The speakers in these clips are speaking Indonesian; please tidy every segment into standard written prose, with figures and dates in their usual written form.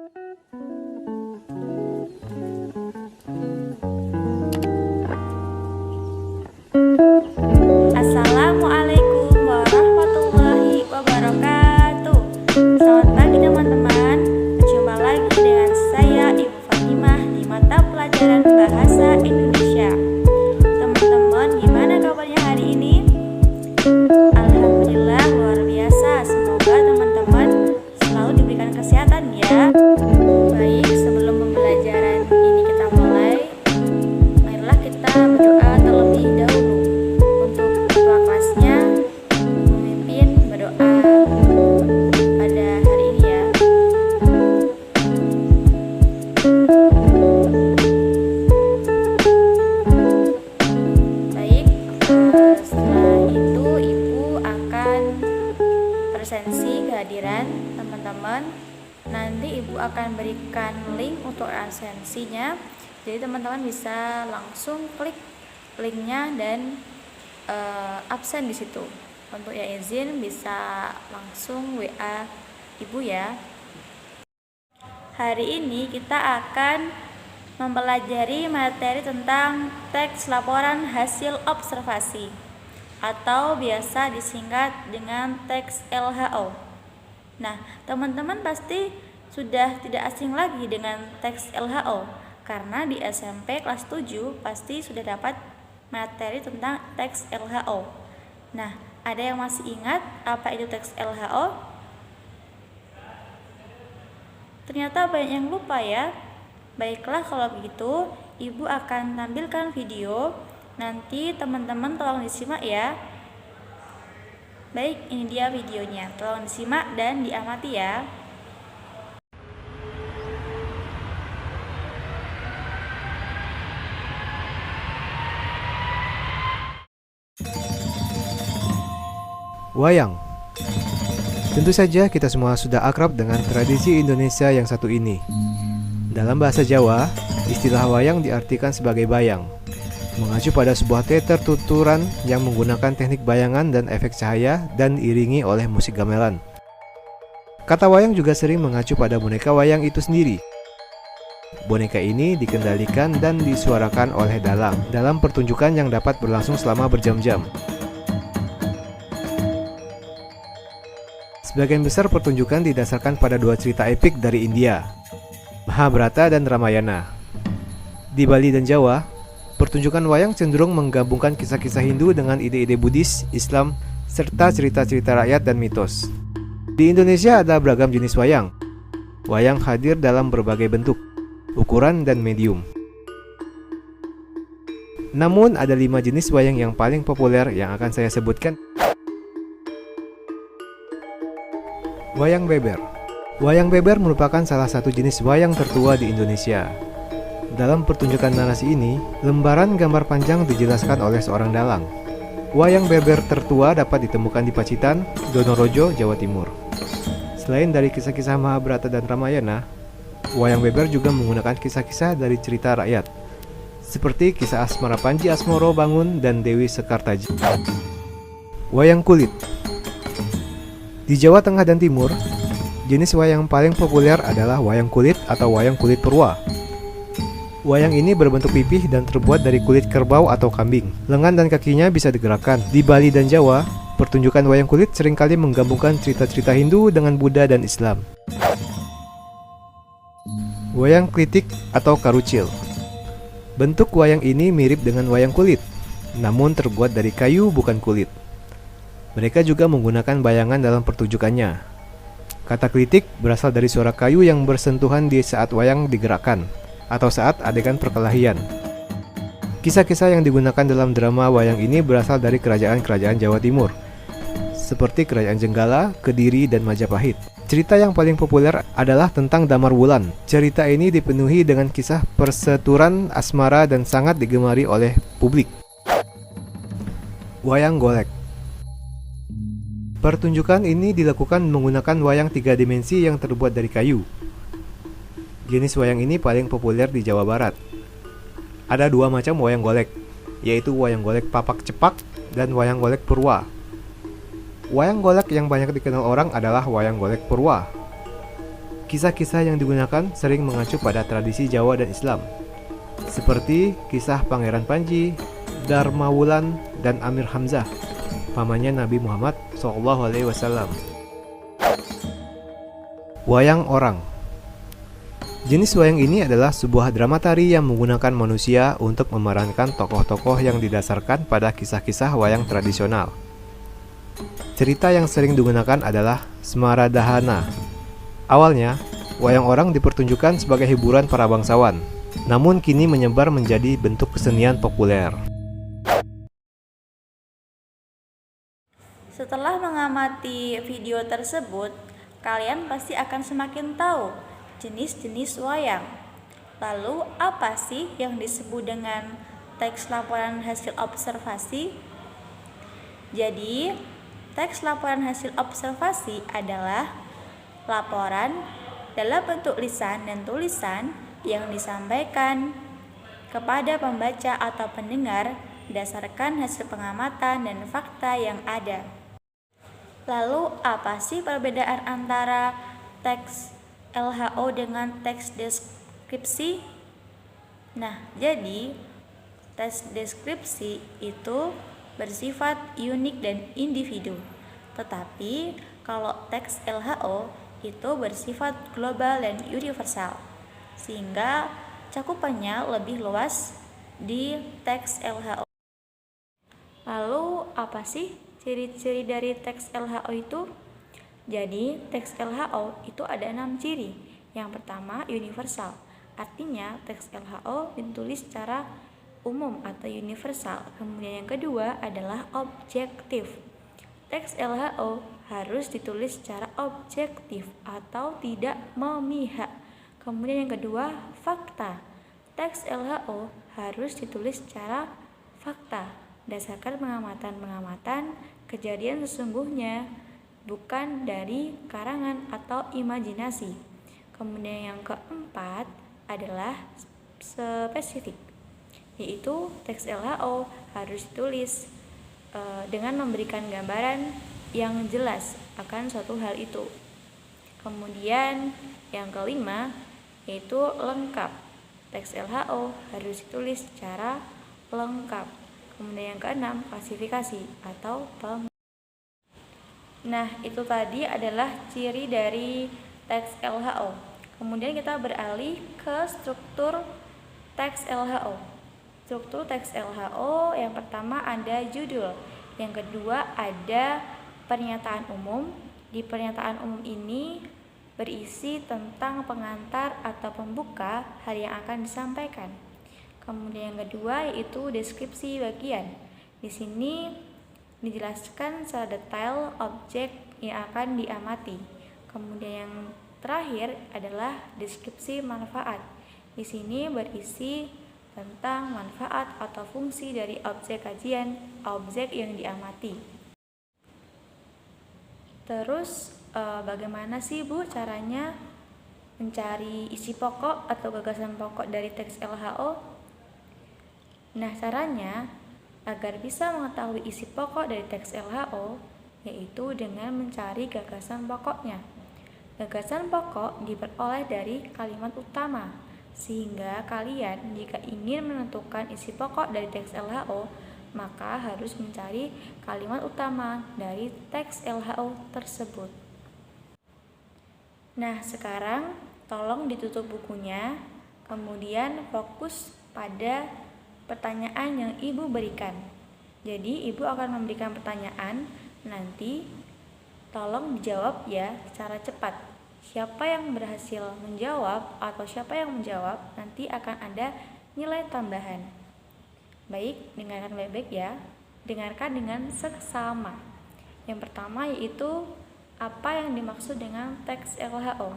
Assalamualaikum warahmatullahi wabarakatuh. Selamat pagi teman-teman. Berjumpa lagi dengan saya Ibu Fatimah di mata pelajaran Bahasa Indonesia. Teman-teman, gimana kabarnya hari ini? Alhamdulillah luar biasa. Semoga teman-teman selalu diberikan kesehatan ya. Baik, sebelum pembelajaran ini kita mulai, marilah kita berdoa terlebih dahulu. Untuk ketua kelasnya memimpin berdoa pada hari ini ya. Baik, setelah itu Ibu akan presensi kehadiran teman-teman. Nanti Ibu akan berikan link untuk absensinya. Jadi teman-teman bisa langsung klik linknya dan absen di situ. Untuk yang izin bisa langsung WA Ibu ya. Hari ini kita akan mempelajari materi tentang teks laporan hasil observasi atau biasa disingkat dengan teks LHO. Nah, teman-teman pasti sudah tidak asing lagi dengan teks LHO karena di SMP kelas 7 pasti sudah dapat materi tentang teks LHO. Nah, ada yang masih ingat apa itu teks LHO? Ternyata banyak yang lupa ya. Baiklah, kalau begitu Ibu akan tampilkan video. Nanti teman-teman tolong disimak ya. Baik, ini dia videonya. Tolong disimak dan diamati ya. Wayang. Tentu saja kita semua sudah akrab dengan tradisi Indonesia yang satu ini. Dalam bahasa Jawa, istilah wayang diartikan sebagai bayang, mengacu pada sebuah teater tuturan yang menggunakan teknik bayangan dan efek cahaya dan diiringi oleh musik gamelan. Kata wayang juga sering mengacu pada boneka wayang itu sendiri. Boneka ini dikendalikan dan disuarakan oleh dalang dalam pertunjukan yang dapat berlangsung selama berjam-jam. Sebagian besar pertunjukan didasarkan pada dua cerita epik dari India, Mahabharata dan Ramayana. Di Bali dan Jawa, pertunjukan wayang cenderung menggabungkan kisah-kisah Hindu dengan ide-ide Buddhis, Islam, serta cerita-cerita rakyat dan mitos. Di Indonesia ada beragam jenis wayang. Wayang hadir dalam berbagai bentuk, ukuran, dan medium. Namun ada 5 jenis wayang yang paling populer yang akan saya sebutkan. Wayang beber. Wayang beber merupakan salah satu jenis wayang tertua di Indonesia. Dalam pertunjukan narasi ini, lembaran gambar panjang dijelaskan oleh seorang dalang. Wayang beber tertua dapat ditemukan di Pacitan, Donorojo, Jawa Timur. Selain dari kisah-kisah Mahabharata dan Ramayana, wayang beber juga menggunakan kisah-kisah dari cerita rakyat, seperti kisah asmara Panji Asmoro Bangun dan Dewi Sekartaji. Wayang kulit. Di Jawa Tengah dan Timur, jenis wayang paling populer adalah wayang kulit atau wayang kulit purwa. Wayang ini berbentuk pipih dan terbuat dari kulit kerbau atau kambing. Lengan dan kakinya bisa digerakkan. Di Bali dan Jawa, pertunjukan wayang kulit seringkali menggabungkan cerita-cerita Hindu dengan Buddha dan Islam. Wayang klitik atau karucil. Bentuk wayang ini mirip dengan wayang kulit, namun terbuat dari kayu bukan kulit. Mereka juga menggunakan bayangan dalam pertunjukannya. Kata klitik berasal dari suara kayu yang bersentuhan di saat wayang digerakkan, atau saat adegan perkelahian. Kisah-kisah yang digunakan dalam drama wayang ini berasal dari kerajaan-kerajaan Jawa Timur, seperti Kerajaan Jenggala, Kediri, dan Majapahit. Cerita yang paling populer adalah tentang Damar Wulan. Cerita ini dipenuhi dengan kisah perseturan asmara dan sangat digemari oleh publik. Wayang golek. Pertunjukan ini dilakukan menggunakan wayang 3 dimensi yang terbuat dari kayu. Jenis wayang ini paling populer di Jawa Barat. Ada 2 macam wayang golek, yaitu wayang golek papak cepak dan wayang golek purwa. Wayang golek yang banyak dikenal orang adalah wayang golek purwa. Kisah-kisah yang digunakan sering mengacu pada tradisi Jawa dan Islam, seperti kisah Pangeran Panji, Darmawulan, dan Amir Hamzah, pamannya Nabi Muhammad SAW. Wayang orang. Jenis wayang ini adalah sebuah drama tari yang menggunakan manusia untuk memerankan tokoh-tokoh yang didasarkan pada kisah-kisah wayang tradisional. Cerita yang sering digunakan adalah Semaradahana. Awalnya, wayang orang dipertunjukkan sebagai hiburan para bangsawan, namun kini menyebar menjadi bentuk kesenian populer. Setelah mengamati video tersebut, kalian pasti akan semakin tahu jenis-jenis wayang. Lalu, apa sih yang disebut dengan teks laporan hasil observasi? Jadi, teks laporan hasil observasi adalah laporan dalam bentuk lisan dan tulisan yang disampaikan kepada pembaca atau pendengar berdasarkan hasil pengamatan dan fakta yang ada. Lalu, apa sih perbedaan antara teks LHO dengan teks deskripsi? Nah, jadi teks deskripsi itu bersifat unik dan individu. Tetapi, kalau teks LHO itu bersifat global dan universal, sehingga cakupannya lebih luas di teks LHO. Lalu, apa sih ciri-ciri dari teks LHO itu? Jadi, teks LHO itu ada 6 ciri. Yang pertama, universal. Artinya, teks LHO ditulis secara umum atau universal. Kemudian yang kedua adalah objektif. Teks LHO harus ditulis secara objektif atau tidak memihak. Kemudian yang kedua, fakta. Teks LHO harus ditulis secara fakta, berdasarkan pengamatan-pengamatan kejadian sesungguhnya, bukan dari karangan atau imajinasi. Kemudian yang keempat adalah spesifik, yaitu teks LHO harus ditulis dengan memberikan gambaran yang jelas akan suatu hal itu. Kemudian yang kelima yaitu lengkap. Teks LHO harus ditulis secara lengkap. Kemudian yang keenam, klasifikasi atau Nah, itu tadi adalah ciri dari teks LHO. Kemudian kita beralih ke struktur teks LHO. Struktur teks LHO yang pertama ada judul, yang kedua ada pernyataan umum. Di pernyataan umum ini berisi tentang pengantar atau pembuka hal yang akan disampaikan. Kemudian yang kedua yaitu deskripsi bagian. Di sini dijelaskan secara detail objek yang akan diamati. Kemudian yang terakhir adalah deskripsi manfaat. Di sini berisi tentang manfaat atau fungsi dari objek kajian, objek yang diamati. Terus bagaimana sih Bu caranya mencari isi pokok atau gagasan pokok dari teks LHO? Nah, caranya agar bisa mengetahui isi pokok dari teks LHO yaitu dengan mencari gagasan pokoknya. Gagasan pokok diperoleh dari kalimat utama. Sehingga kalian jika ingin menentukan isi pokok dari teks LHO, maka harus mencari kalimat utama dari teks LHO tersebut. Nah, sekarang tolong ditutup bukunya, kemudian fokus pada pertanyaan yang Ibu berikan. Jadi, Ibu akan memberikan pertanyaan, nanti tolong dijawab ya secara cepat. Siapa yang berhasil menjawab atau siapa yang menjawab nanti akan ada nilai tambahan. Baik, dengarkan baik-baik ya. Dengarkan dengan seksama. Yang pertama yaitu apa yang dimaksud dengan teks LHO.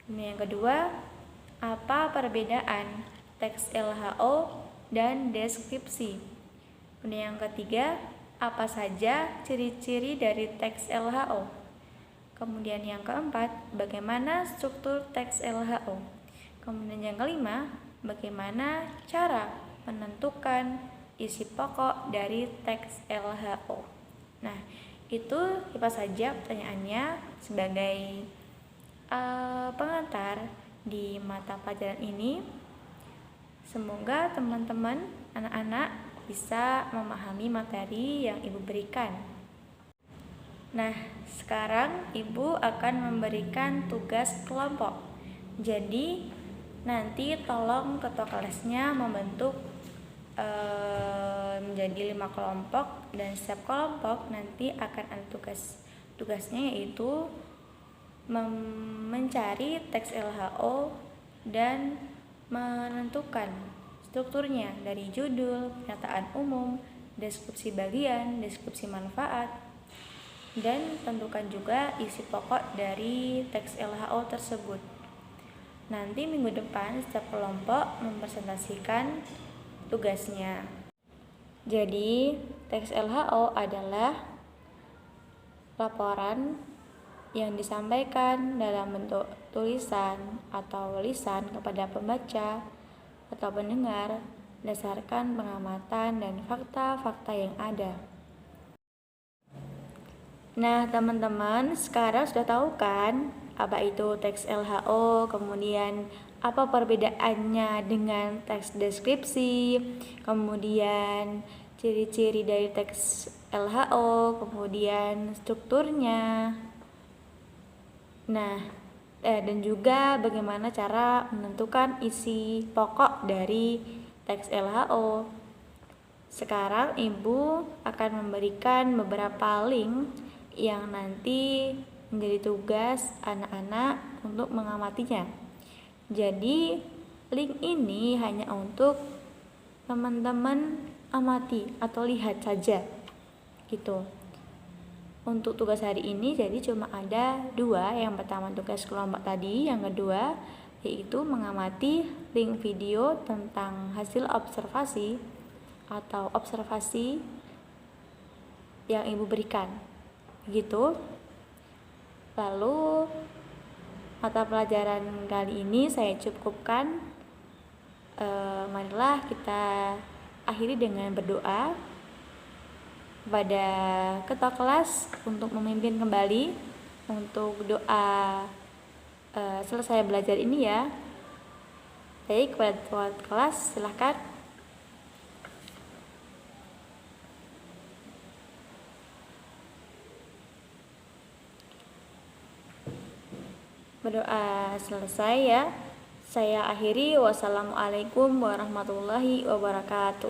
Kemudian yang kedua, apa perbedaan teks LHO dan deskripsi. Kemudian yang ketiga, apa saja ciri-ciri dari teks LHO. Kemudian yang keempat, bagaimana struktur teks LHO. Kemudian yang kelima, bagaimana cara menentukan isi pokok dari teks LHO. Nah, itu apa saja pertanyaannya sebagai mata pelajaran ini. Semoga teman-teman anak-anak bisa memahami materi yang Ibu berikan. Nah, sekarang Ibu akan memberikan tugas kelompok. Jadi, nanti tolong ketua kelasnya membentuk menjadi 5 kelompok, dan setiap kelompok nanti akan ada tugasnya, yaitu mencari teks LHO dan menentukan strukturnya dari judul, pernyataan umum, deskripsi bagian, deskripsi manfaat, dan tentukan juga isi pokok dari teks LHO tersebut. Nanti minggu depan setiap kelompok mempresentasikan tugasnya. Jadi, teks LHO adalah laporan yang disampaikan dalam bentuk tulisan atau lisan kepada pembaca atau pendengar berdasarkan pengamatan dan fakta-fakta yang ada. Nah, teman-teman sekarang sudah tahu kan apa itu teks LHO, kemudian apa perbedaannya dengan teks deskripsi, kemudian ciri-ciri dari teks LHO, kemudian strukturnya. Nah, dan juga bagaimana cara menentukan isi pokok dari teks LHO. Sekarang Ibu akan memberikan beberapa link yang nanti menjadi tugas anak-anak untuk mengamatinya. Jadi, link ini hanya untuk teman-teman amati atau lihat saja gitu. Untuk tugas hari ini jadi cuma ada 2. Yang pertama tugas kelompok tadi, yang kedua yaitu mengamati link video tentang hasil observasi atau observasi yang Ibu berikan gitu. Lalu mata pelajaran kali ini saya cukupkan. Marilah kita akhiri dengan berdoa kepada ketua kelas untuk memimpin kembali untuk doa selesai belajar ini ya. Baik, kepada ketua kelas silakan. Berdoa selesai ya. Saya akhiri. Wassalamualaikum warahmatullahi wabarakatuh.